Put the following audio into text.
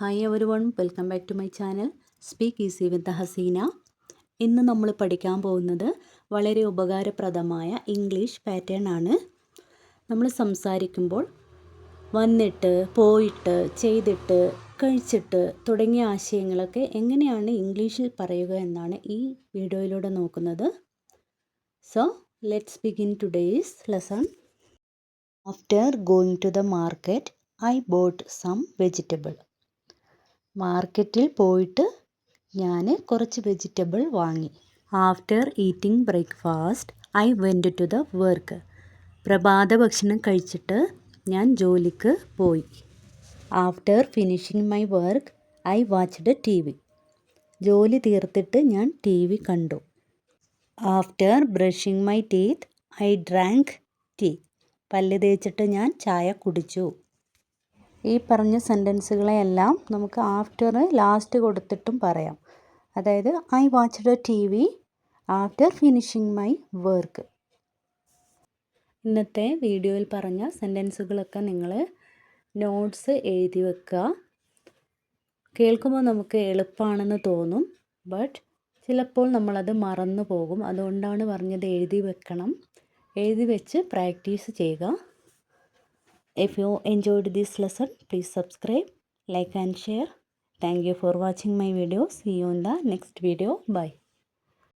Hi everyone, welcome back to my channel speak easy with Haseena. ഇന്ന് നമ്മൾ പഠിക്കാൻ പോകുന്നത് വളരെ ഉപകാരപ്രദമായ ഇംഗ്ലീഷ് പാറ്റേൺ ആണ്. നമ്മൾ സംസാരിക്കുമ്പോൾ വന്നിട്ട്, പോയിട്ട്, ചെയ്തിട്ട്, കഴിച്ചിട്ട് തുടങ്ങിയ ആശയങ്ങളൊക്കെ എങ്ങനെയാണ് ഇംഗ്ലീഷിൽ പറയുക എന്നാണ് ഈ വീഡിയോയിലൂടെ നോക്കുന്നത്. So let's begin today's lesson. After going to the market I bought some vegetable. മാർക്കറ്റിൽ പോയിട്ട് ഞാൻ കുറച്ച് വെജിറ്റബിൾ വാങ്ങി. After eating breakfast I went to the work. പ്രഭാത ഭക്ഷണം കഴിച്ചിട്ട് ഞാൻ ജോലിക്ക് പോയി. After finishing my work I watched TV. ജോലി തീർത്തിട്ട് ഞാൻ TV കണ്ടു. After brushing my teeth I drank tea. പല്ല് തേച്ചിട്ട് ഞാൻ ചായ കുടിച്ചു. ഈ പറഞ്ഞ സെൻറ്റൻസുകളെയെല്ലാം നമുക്ക് ആഫ്റ്റർ ലാസ്റ്റ് കൊടുത്തിട്ടും പറയാം. അതായത് I watched TV after finishing my work. ഇന്നത്തെ വീഡിയോയിൽ പറഞ്ഞ സെൻറ്റൻസുകളൊക്കെ നിങ്ങൾ നോട്ട്സ് എഴുതി വെക്കുക. കേൾക്കുമ്പോൾ നമുക്ക് എളുപ്പമാണെന്ന് തോന്നും, ബട്ട് ചിലപ്പോൾ നമ്മളത് മറന്നു പോകും. അതുകൊണ്ടാണ് പറഞ്ഞത് എഴുതി വെക്കണം. എഴുതി വെച്ച് പ്രാക്ടീസ് ചെയ്യുക. If you enjoyed this lesson, please subscribe, like and share. Thank you for watching my video. See you in the next video. Bye.